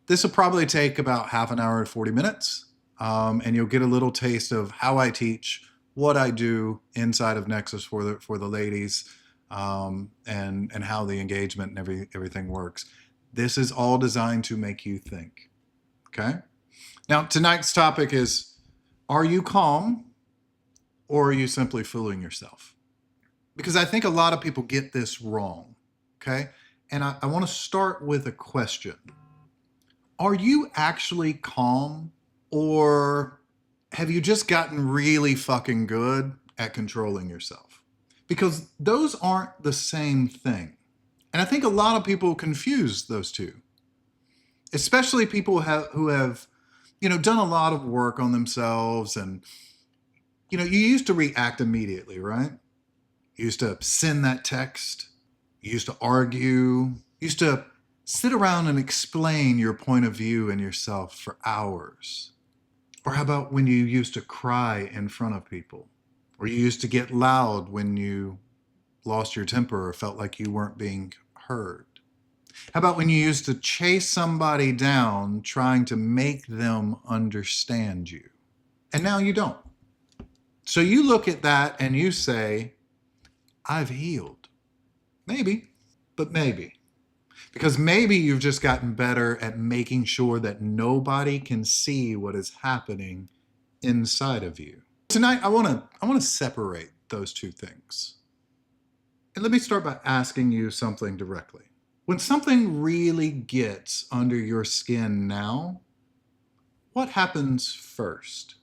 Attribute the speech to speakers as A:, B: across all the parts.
A: This will probably take about half an hour to 40 minutes. And you'll get a little taste of how I teach, what I do inside of Nexus for the ladies, and how the engagement and everything works. This is all designed to make you think. Okay? Now, tonight's topic is, are you calm or are you simply fooling yourself? Because I think a lot of people get this wrong. Okay? And I want to start with a question. Are you actually calm, or have you just gotten really fucking good at controlling yourself? Because those aren't the same thing. And I think a lot of people confuse those two, especially people who have, done a lot of work on themselves. And, you used to react immediately, right? You used to send that text. You used to argue. You used to sit around and explain your point of view and yourself for hours. Or how about when you used to cry in front of people? Or you used to get loud when you lost your temper or felt like you weren't being heard? How about when you used to chase somebody down trying to make them understand you? And now you don't. So you look at that and you say, I've healed. Maybe, but maybe. Because maybe you've just gotten better at making sure that nobody can see what is happening inside of you. Tonight, I want to separate those two things. And let me start by asking you something directly. When something really gets under your skin now, what happens first?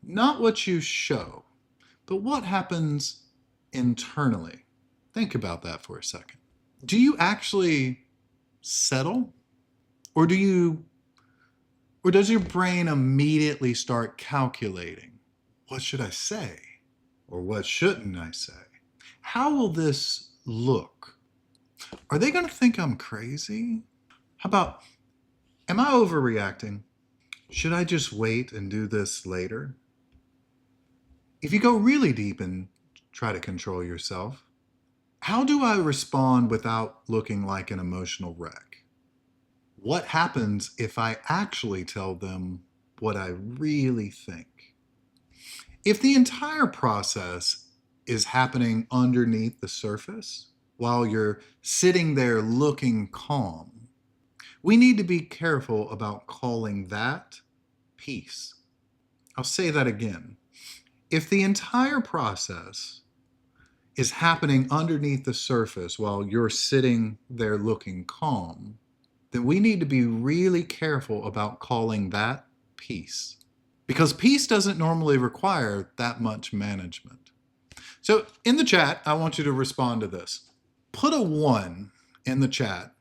A: Not what you show, but what happens internally. Think about that for a second. Do you actually settle? Or does your brain immediately start calculating? What should I say? Or what shouldn't I say? How will this look? Are they going to think I'm crazy? How about, am I overreacting? Should I just wait and do this later? If you go really deep and try to control yourself, how do I respond without looking like an emotional wreck? What happens if I actually tell them what I really think? If the entire process is happening underneath the surface while you're sitting there looking calm, we need to be careful about calling that peace. I'll say that again. If the entire process is happening underneath the surface while you're sitting there looking calm, then we need to be really careful about calling that peace. Because peace doesn't normally require that much management. So in the chat, I want you to respond to this. Put a 1 in the chat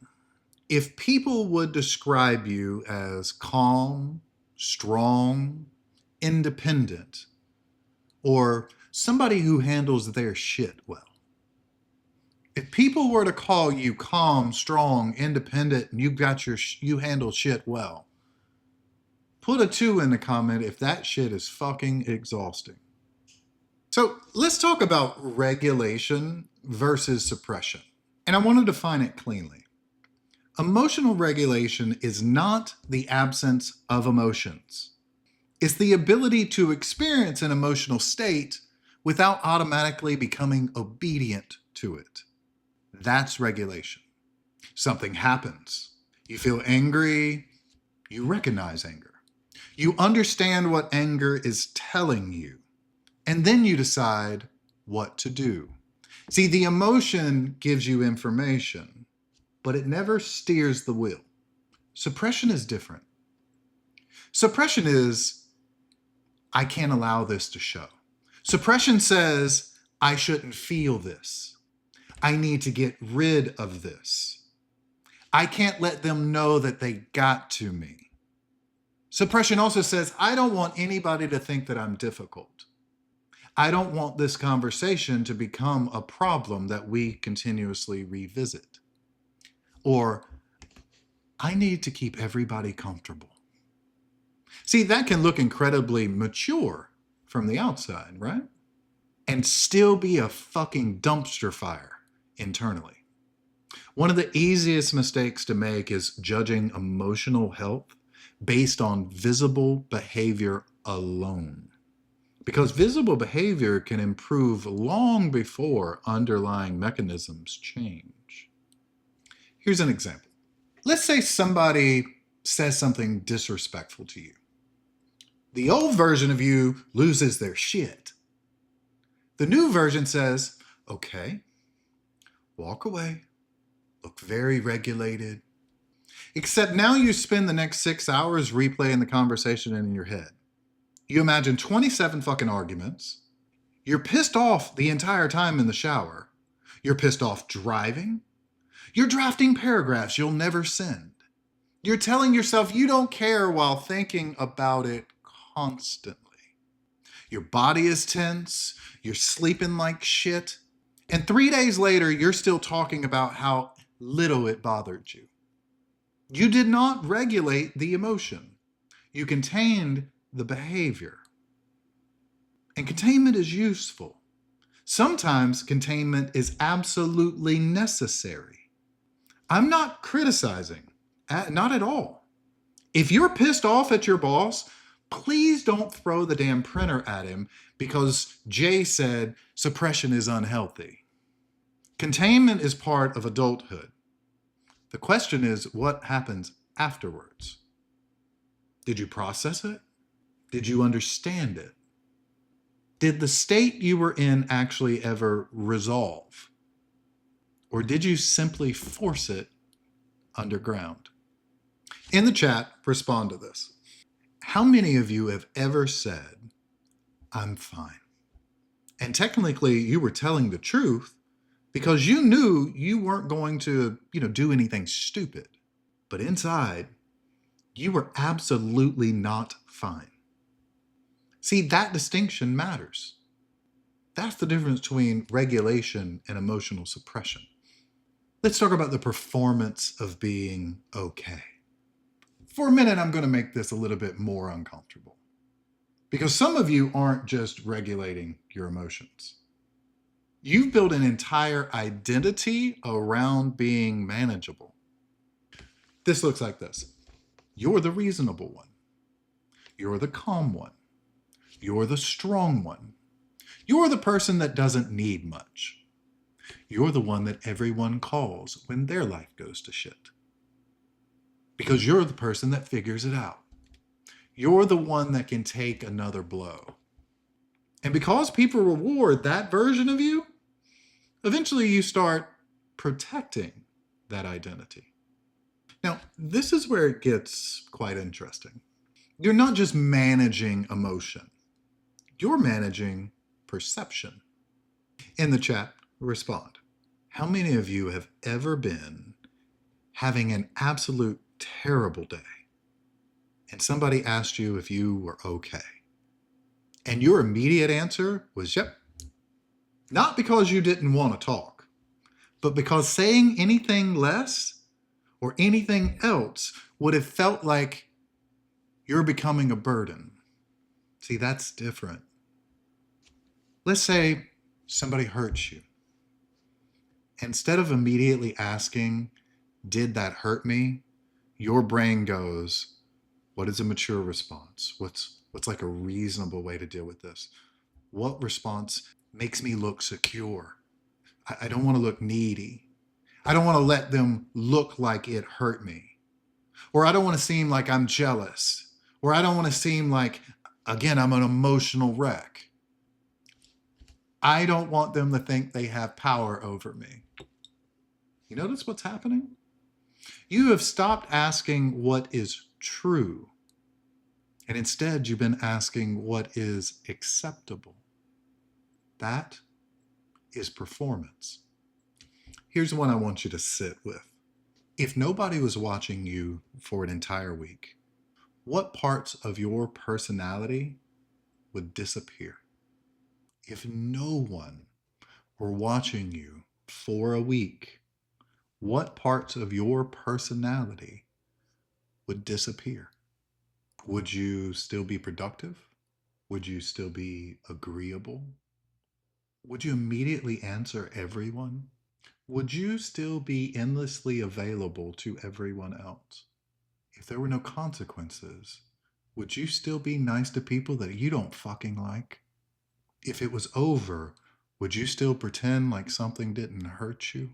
A: if people would describe you as calm, strong, independent, or somebody who handles their shit well. If people were to call you calm, strong, independent, and you handle shit well, put a 2 in the comment if that shit is fucking exhausting. So let's talk about regulation versus suppression. And I want to define it cleanly. Emotional regulation is not the absence of emotions. It's the ability to experience an emotional state without automatically becoming obedient to it. That's regulation. Something happens. You feel angry. You recognize anger. You understand what anger is telling you. And then you decide what to do. See, the emotion gives you information, but it never steers the wheel. Suppression is different. Suppression is, I can't allow this to show. Suppression says, I shouldn't feel this. I need to get rid of this. I can't let them know that they got to me. Suppression also says, I don't want anybody to think that I'm difficult. I don't want this conversation to become a problem that we continuously revisit. Or, I need to keep everybody comfortable. See, that can look incredibly mature from the outside, right? And still be a fucking dumpster fire internally. One of the easiest mistakes to make is judging emotional health based on visible behavior alone. Because visible behavior can improve long before underlying mechanisms change. Here's an example. Let's say somebody says something disrespectful to you. The old version of you loses their shit. The new version says, okay, walk away, look very regulated. Except now you spend the next 6 hours replaying the conversation in your head. You imagine 27 fucking arguments. You're pissed off the entire time in the shower. You're pissed off driving. You're drafting paragraphs you'll never send. You're telling yourself you don't care while thinking about it constantly. Your body is tense. You're sleeping like shit. And 3 days later, you're still talking about how little it bothered you. You did not regulate the emotion. You contained the behavior. And containment is useful. Sometimes containment is absolutely necessary. I'm not criticizing, not at all. If you're pissed off at your boss, please don't throw the damn printer at him because Jay said suppression is unhealthy. Containment is part of adulthood. The question is, what happens afterwards? Did you process it? Did you understand it? Did the state you were in actually ever resolve? Or did you simply force it underground? In the chat, respond to this. How many of you have ever said, I'm fine? And technically, you were telling the truth because you knew you weren't going to, do anything stupid. But inside, you were absolutely not fine. See, that distinction matters. That's the difference between regulation and emotional suppression. Let's talk about the performance of being okay. For a minute, I'm going to make this a little bit more uncomfortable. Because some of you aren't just regulating your emotions. You've built an entire identity around being manageable. This looks like this. You're the reasonable one. You're the calm one. You're the strong one. You're the person that doesn't need much. You're the one that everyone calls when their life goes to shit. Because you're the person that figures it out. You're the one that can take another blow. And because people reward that version of you, eventually you start protecting that identity. Now, this is where it gets quite interesting. You're not just managing emotion. You're managing perception. In the chat, respond. How many of you have ever been having an absolute terrible day and somebody asked you if you were okay? And your immediate answer was, yep. Not because you didn't want to talk, but because saying anything less or anything else would have felt like you're becoming a burden. See, that's different. Let's say somebody hurts you. Instead of immediately asking, did that hurt me? Your brain goes, what is a mature response? What's like a reasonable way to deal with this? What response makes me look secure? I don't want to look needy. I don't want to let them look like it hurt me. Or I don't want to seem like I'm jealous. Or I don't want to seem like, again, I'm an emotional wreck. I don't want them to think they have power over me. You notice what's happening? You have stopped asking what is true. And instead, you've been asking what is acceptable. That is performance. Here's one I want you to sit with. If nobody was watching you for an entire week, what parts of your personality would disappear? If no one were watching you for a week, what parts of your personality would disappear? Would you still be productive? Would you still be agreeable? Would you immediately answer everyone? Would you still be endlessly available to everyone else? If there were no consequences, would you still be nice to people that you don't fucking like? If it was over, would you still pretend like something didn't hurt you?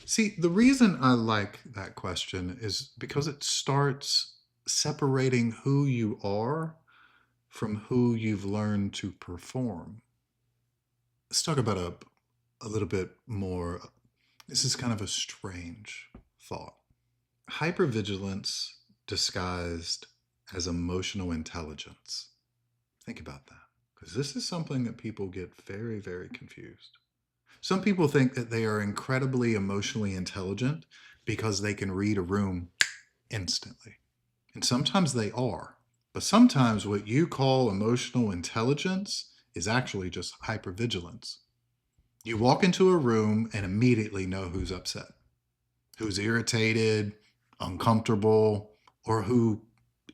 A: See, the reason I like that question is because it starts separating who you are from who you've learned to perform. Let's talk about a little bit more. This is kind of a strange thought. Hypervigilance disguised as emotional intelligence. Think about that, because this is something that people get very, very confused. Some people think that they are incredibly emotionally intelligent because they can read a room instantly. And sometimes they are. But sometimes what you call emotional intelligence is actually just hypervigilance. You walk into a room and immediately know who's upset, who's irritated, uncomfortable, or who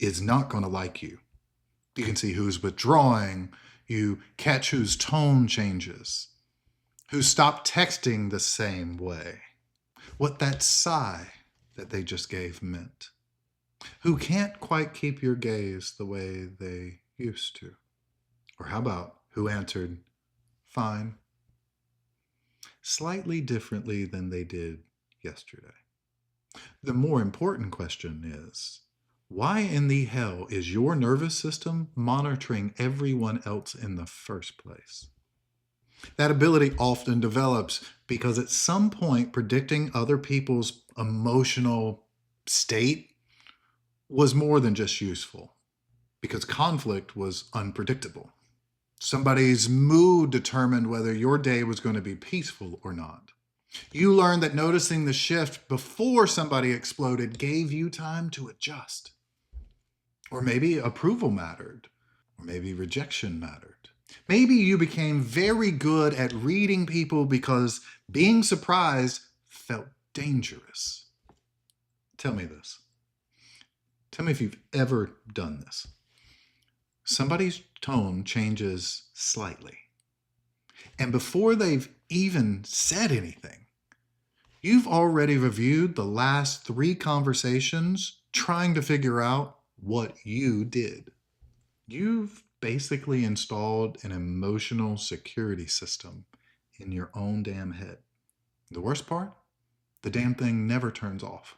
A: is not going to like you. You can see who's withdrawing. You catch whose tone changes, who stopped texting the same way, what that sigh that they just gave meant, who can't quite keep your gaze the way they used to. Or how about who answered, fine, slightly differently than they did yesterday. The more important question is, why in the hell is your nervous system monitoring everyone else in the first place? That ability often develops because at some point predicting other people's emotional state was more than just useful, because conflict was unpredictable. Somebody's mood determined whether your day was going to be peaceful or not. You learned that noticing the shift before somebody exploded gave you time to adjust. Or maybe approval mattered, or maybe rejection mattered. Maybe you became very good at reading people because being surprised felt dangerous. Tell me this. Tell me if you've ever done this. Somebody's tone changes slightly, and before they've even said anything, you've already reviewed the last 3 conversations trying to figure out what you did. You've basically installed an emotional security system in your own damn head. The worst part? The damn thing never turns off.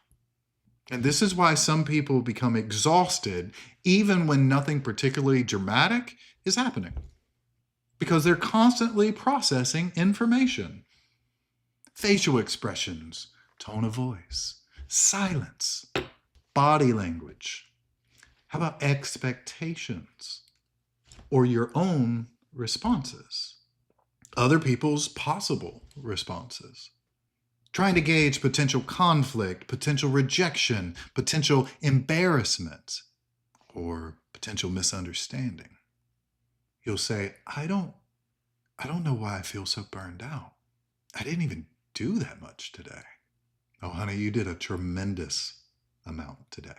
A: And this is why some people become exhausted even when nothing particularly dramatic is happening, because they're constantly processing information. Facial expressions, tone of voice, silence, body language. How about expectations or your own responses? Other people's possible responses. Trying to gauge potential conflict, potential rejection, potential embarrassment, or potential misunderstanding. You'll say, I don't know why I feel so burned out. I didn't even do that much today. Oh, honey, you did a tremendous amount today.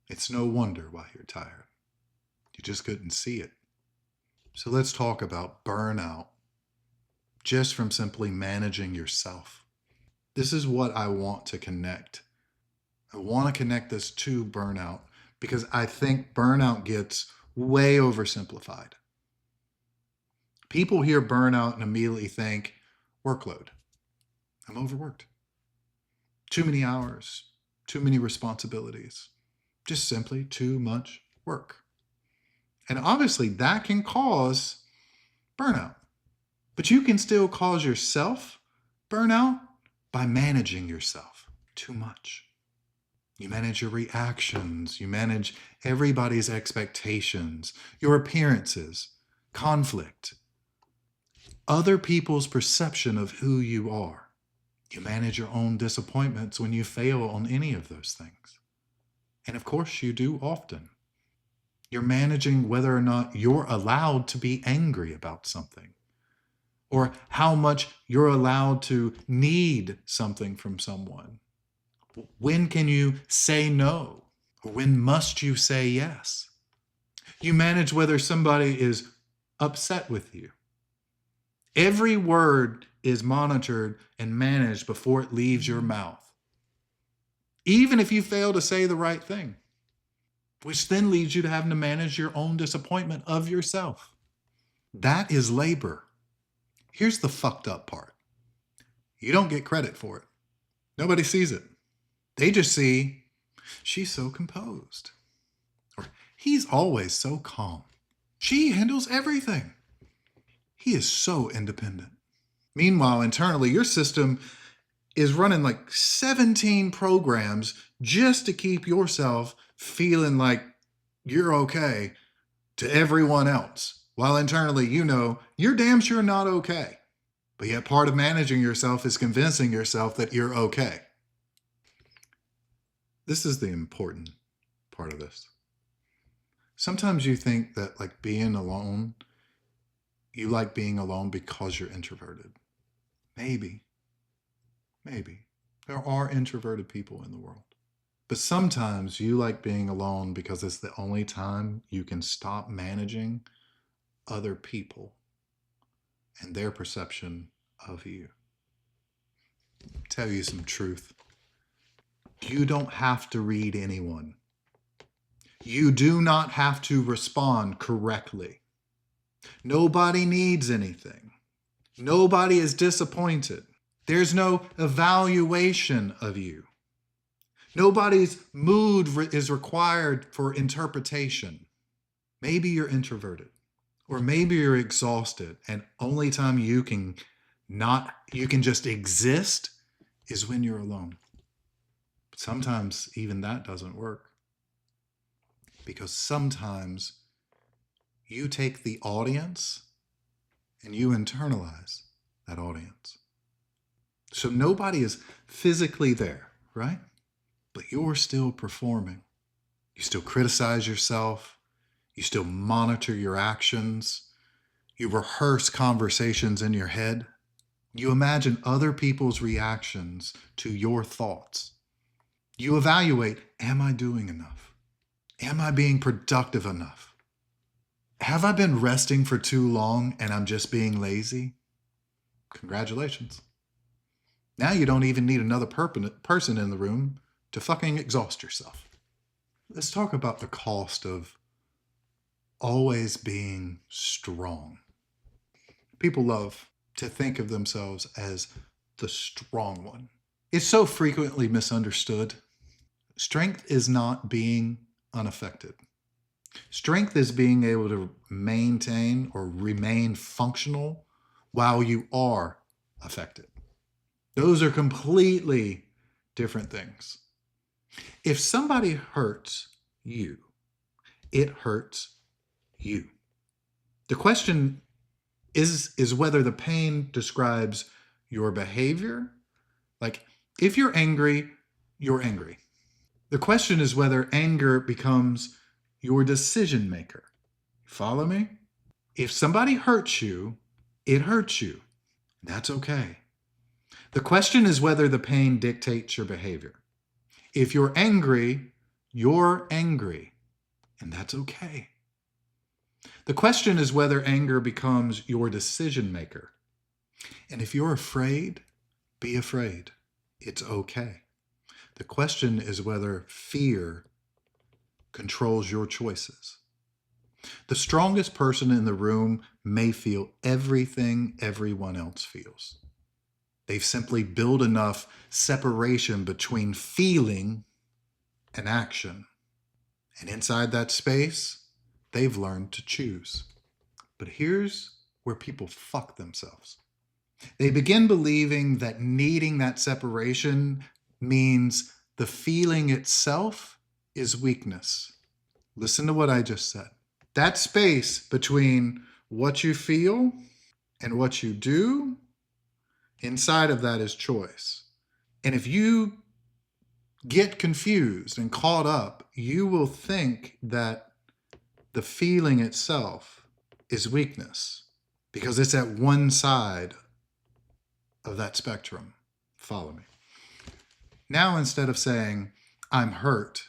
A: It's no wonder why you're tired. You just couldn't see it. So let's talk about burnout just from simply managing yourself. This is what I want to connect. I want to connect this to burnout because I think burnout gets way oversimplified. People hear burnout and immediately think workload. I'm overworked. Too many hours, too many responsibilities, just simply too much work. And obviously that can cause burnout, but you can still cause yourself burnout by managing yourself too much. You manage your reactions, you manage everybody's expectations, your appearances, conflict, other people's perception of who you are. You manage your own disappointments when you fail on any of those things. And of course, you do often. You're managing whether or not you're allowed to be angry about something, or how much you're allowed to need something from someone. When can you say no? Or when must you say yes? You manage whether somebody is upset with you. Every word is monitored and managed before it leaves your mouth. Even if you fail to say the right thing, which then leads you to having to manage your own disappointment of yourself. That is labor. Here's the fucked up part. You don't get credit for it. Nobody sees it. They just see, she's so composed. Or he's always so calm. She handles everything. He is so independent. Meanwhile, internally, your system is running like 17 programs just to keep yourself feeling like you're okay to everyone else. While internally, you know, you're damn sure not okay. But yet part of managing yourself is convincing yourself that you're okay. This is the important part of this. Sometimes you think that like being alone, you like being alone because you're introverted. Maybe. There are introverted people in the world. But sometimes you like being alone because it's the only time you can stop managing other people and their perception of you. Tell you some truth. You don't have to read anyone. You do not have to respond correctly. Nobody needs anything. Nobody is disappointed. There's no evaluation of you. Nobody's mood is required for interpretation. Maybe you're introverted, or maybe you're exhausted, and only time you can just exist is when you're alone. But sometimes even that doesn't work, because sometimes you take the audience and you internalize that audience. So nobody is physically there, right? But you're still performing. You still criticize yourself. You still monitor your actions. You rehearse conversations in your head. You imagine other people's reactions to your thoughts. You evaluate, am I doing enough? Am I being productive enough? Have I been resting for too long and I'm just being lazy? Congratulations. Now you don't even need another person in the room to fucking exhaust yourself. Let's talk about the cost of always being strong. People love to think of themselves as the strong one. It's so frequently misunderstood. Strength is not being unaffected. Strength is being able to maintain or remain functional while you are affected. Those are completely different things. If somebody hurts you, it hurts you. The question is whether the pain describes your behavior. Like, if you're angry, you're angry. The question is whether anger becomes your decision maker. Follow me? If somebody hurts you, it hurts you. That's okay. The question is whether the pain dictates your behavior. If you're angry, you're angry, and that's okay. The question is whether anger becomes your decision maker. And if you're afraid, be afraid. It's okay. The question is whether fear controls your choices. The strongest person in the room may feel everything everyone else feels. They've simply built enough separation between feeling and action. And inside that space, they've learned to choose. But here's where people fuck themselves. They begin believing that needing that separation means the feeling itself is weakness. Listen to what I just said. That space between what you feel and what you do, inside of that is choice. And if you get confused and caught up, you will think that the feeling itself is weakness because it's at one side of that spectrum. Follow me. Now, instead of saying, I'm hurt,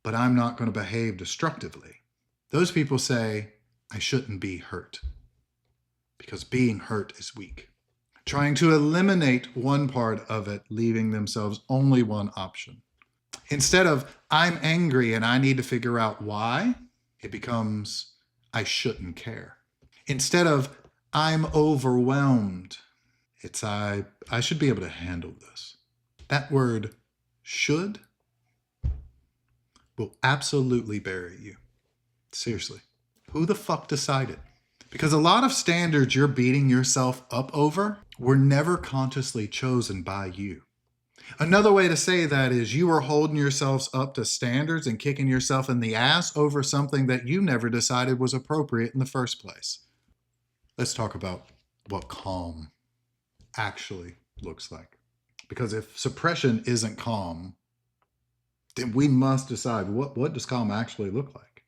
A: but I'm not going to behave destructively, those people say, I shouldn't be hurt because being hurt is weak. trying to eliminate one part of it, leaving themselves only one option. Instead of, I'm angry and I need to figure out why, it becomes, I shouldn't care. Instead of, I'm overwhelmed, it's, I should be able to handle this. That word, should, will absolutely bury you. Seriously. Who the fuck decided? Because a lot of standards you're beating yourself up over were never consciously chosen by you. Another way to say that is you are holding yourselves up to standards and kicking yourself in the ass over something that you never decided was appropriate in the first place. Let's talk about what calm actually looks like. Because if suppression isn't calm, then we must decide what does calm actually look like.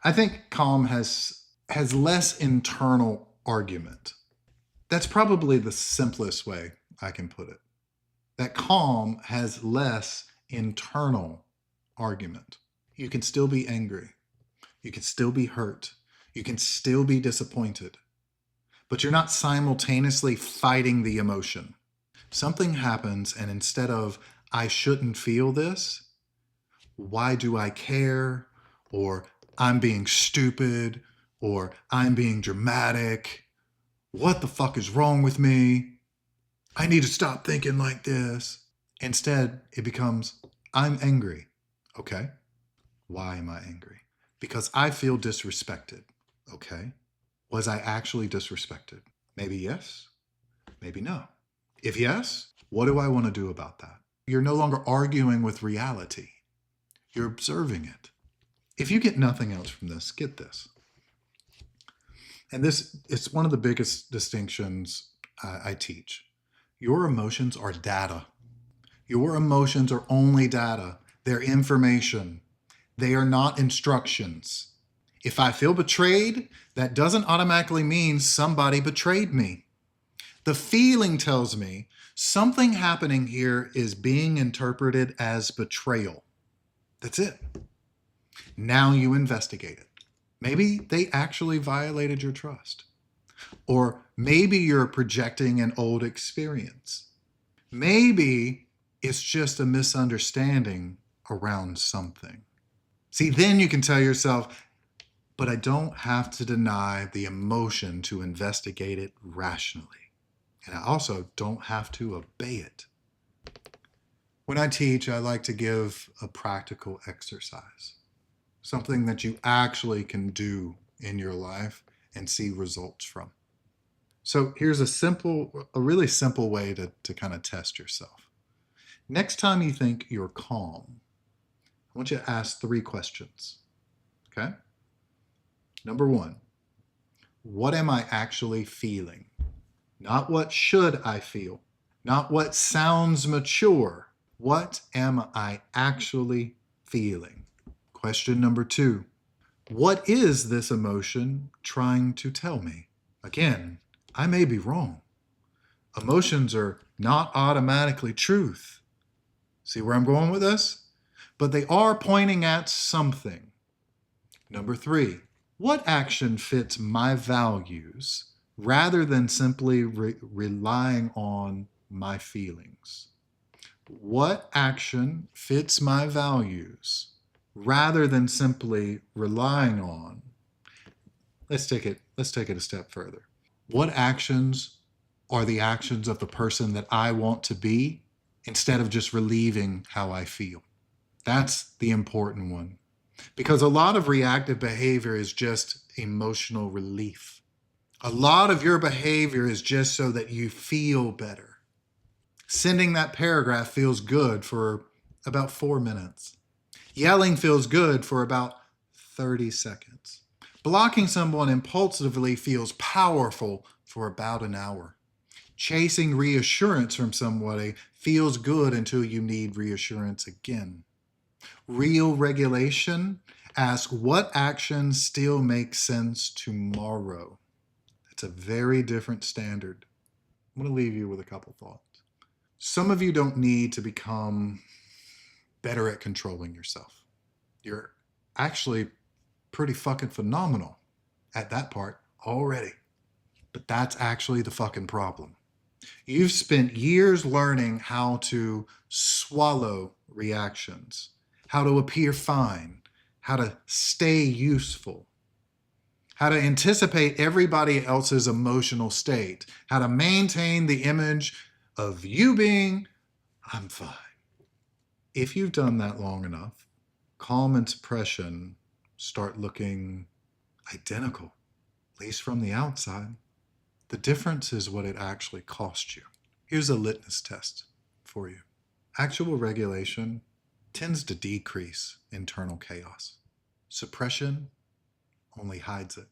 A: I think calm has less internal argument. That's probably the simplest way I can put it. That calm has less internal argument. You can still be angry. You can still be hurt. You can still be disappointed. But you're not simultaneously fighting the emotion. Something happens, and instead of, I shouldn't feel this, why do I care? Or I'm being stupid, or I'm being dramatic. What the fuck is wrong with me? I need to stop thinking like this. Instead, it becomes, I'm angry. Okay. Why am I angry? Because I feel disrespected. Okay. Was I actually disrespected? Maybe yes, maybe no. If yes, what do I want to do about that? You're no longer arguing with reality. You're observing it. If you get nothing else from this, get this. And this, it's one of the biggest distinctions I teach. Your emotions are data. Your emotions are only data. They're information. They are not instructions. If I feel betrayed, that doesn't automatically mean somebody betrayed me. The feeling tells me something happening here is being interpreted as betrayal. That's it. Now you investigate it. Maybe they actually violated your trust. Or maybe you're projecting an old experience. Maybe it's just a misunderstanding around something. See, then you can tell yourself, but I don't have to deny the emotion to investigate it rationally. And I also don't have to obey it. When I teach, I like to give a practical exercise, something that you actually can do in your life and see results from. So here's a really simple way to kind of test yourself. Next time you think you're calm, I want you to ask 3 questions. Okay? Number 1, what am I actually feeling? Not what should I feel? Not what sounds mature. What am I actually feeling? Question number 2, what is this emotion trying to tell me? Again, I may be wrong. Emotions are not automatically truth. See where I'm going with this? But they are pointing at something. Number 3, what action fits my values rather than simply relying on my feelings? What action fits my values rather than simply relying on? Let's take it a step further. What actions are the actions of the person that I want to be instead of just relieving how I feel? That's the important one. Because a lot of reactive behavior is just emotional relief. A lot of your behavior is just so that you feel better. Sending that paragraph feels good for about 4 minutes. Yelling feels good for about 30 seconds. Blocking someone impulsively feels powerful for about an hour. Chasing reassurance from somebody feels good until you need reassurance again. Real regulation asks what actions still make sense tomorrow. It's a very different standard. I'm going to leave you with a couple thoughts. Some of you don't need to become better at controlling yourself. You're actually pretty fucking phenomenal at that part already. But that's actually the fucking problem. You've spent years learning how to swallow reactions, how to appear fine, how to stay useful, how to anticipate everybody else's emotional state, how to maintain the image of you being, I'm fine. If you've done that long enough, calm and suppression start looking identical, at least from the outside. The difference is what it actually cost you. Here's a litmus test for you. Actual regulation tends to decrease internal chaos. Suppression only hides it.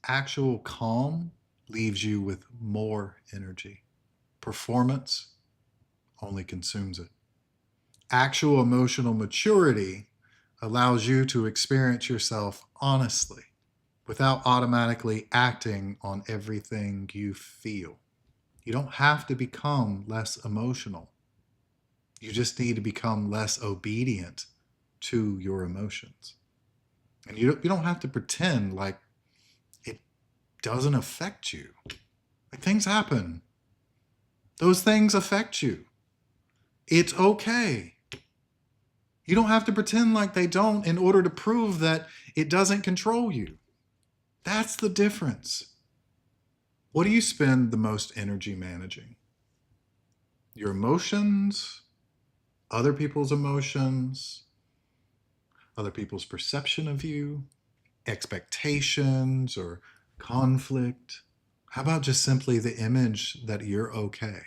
A: Actual calm leaves you with more energy. Performance only consumes it. Actual emotional maturity allows you to experience yourself honestly without automatically acting on everything you feel. You don't have to become less emotional. You just need to become less obedient to your emotions. And you don't have to pretend like it doesn't affect you. Like things happen. Those things affect you. It's okay. You don't have to pretend like they don't in order to prove that it doesn't control you. That's the difference. What do you spend the most energy managing? Your emotions, other people's emotions, other people's perception of you, expectations or conflict? How about just simply the image that you're okay?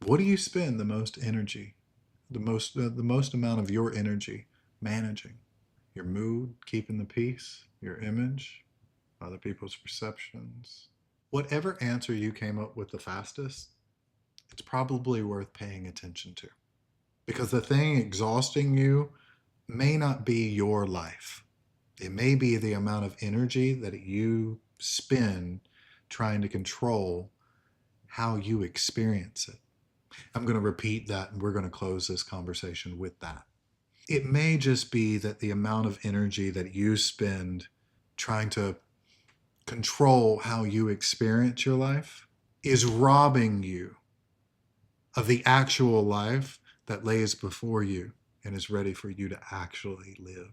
A: What do you spend the most energy, the most amount of your energy managing? Your mood, keeping the peace, your image, other people's perceptions. Whatever answer you came up with the fastest, it's probably worth paying attention to. Because the thing exhausting you may not be your life. It may be the amount of energy that you spend trying to control how you experience it. I'm going to repeat that and we're going to close this conversation with that. It may just be that the amount of energy that you spend trying to control how you experience your life is robbing you of the actual life that lays before you and is ready for you to actually live.